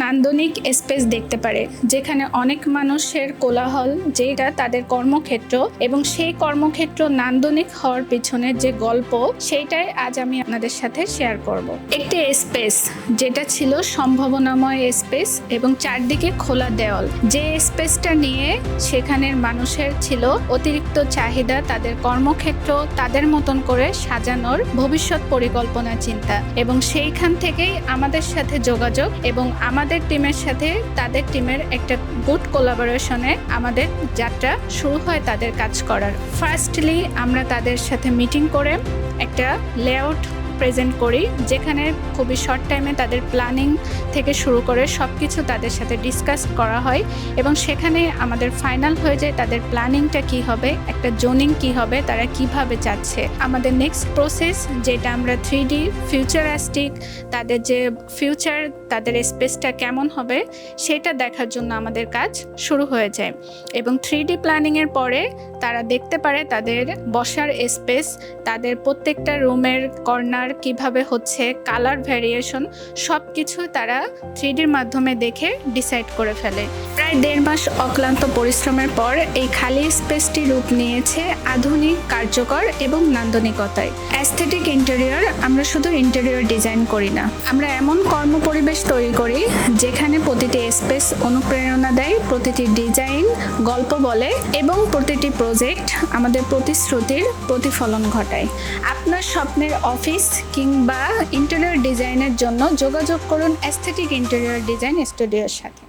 নান্দনিক স্পেস দেখতে পারে, যেখানে অনেক মানুষের কোলাহল, যেটা তাদের কর্মক্ষেত্র, এবং সেই কর্মক্ষেত্র নান্দনিক হওয়ার পিছনের যে গল্প, সেইটাই আজ আমি আপনাদের সাথে শেয়ার করব। একটি স্পেস যেটা ছিল সম্ভাবনাময় স্পেস এবং চারদিকে খোলা দেওয়াল, যে স্পেসটা নিয়ে সেখানের মানুষের ছিল অতিরিক্ত চাহিদা, তাদের কর্মক্ষেত্র তাদের মতন করে সাজানোর ভবিষ্যৎ পরিকল্পনা চিন্তা, এবং সেইখান থেকেই আমাদের সাথে যোগাযোগ এবং আমাদের টিমের সাথে তাদের টিমের একটা গুড কোলাবোরেশনে আমাদের যাত্রা শুরু হয় তাদের কাজ করার। ফার্স্টলি আমরা তাদের সাথে মিটিং করে একটা লেআউট প্রেজেন্ট করি, যেখানে খুবই শর্ট টাইমে তাদের প্ল্যানিং থেকে শুরু করে সব কিছু তাদের সাথে ডিসকাস করা হয়, এবং সেখানে আমাদের ফাইনাল হয়ে যায় তাদের প্ল্যানিংটা কি হবে, একটা জোনিং কি হবে, তারা কিভাবে চাচ্ছে। আমাদের নেক্সট প্রসেস যেটা আমরা 3D ফিউচারিস্টিক, তাদের যে ফিউচার, তাদের স্পেসটা কেমন হবে সেটা দেখার জন্য আমাদের কাজ শুরু হয়ে যায়। এবং 3D প্ল্যানিংয়ের পরে তারা দেখতে পারে তাদের বসার স্পেস, তাদের প্রত্যেকটা রুমের কর্নার কিভাবে হচ্ছে, কালার ভ্যারিয়েশন, সব কিছু তারা 3Dর মাধ্যমে দেখে ডিসাইড করে ফেলে। প্রায় 1.5 মাস অক্লান্ত পরিশ্রমের পর এই খালি স্পেসটি রূপ নিয়েছে আধুনিক, কার্যকর এবং নান্দনিকতায়। অ্যাস্থেটিক ইন্টেরিয়র, আমরা শুধু ইন্টেরিয়র ডিজাইন করি না, আমরা এমন কর্মপরিবেশ তৈরি করি যেখানে প্রতিটি স্পেস অনুপ্রেরণা দেয়, প্রতিটি ডিজাইন গল্প বলে, এবং প্রতিটি প্রজেক্ট আমাদের প্রতিশ্রুতির প্রতিফলন ঘটায়। আপনার স্বপ্নের অফিস কিংবা ইন্টেরিয়র ডিজাইনের জন্য যোগাযোগ করুন অ্যাস্থেটিক ইন্টেরিয়র ডিজাইন স্টুডিওর সাথে।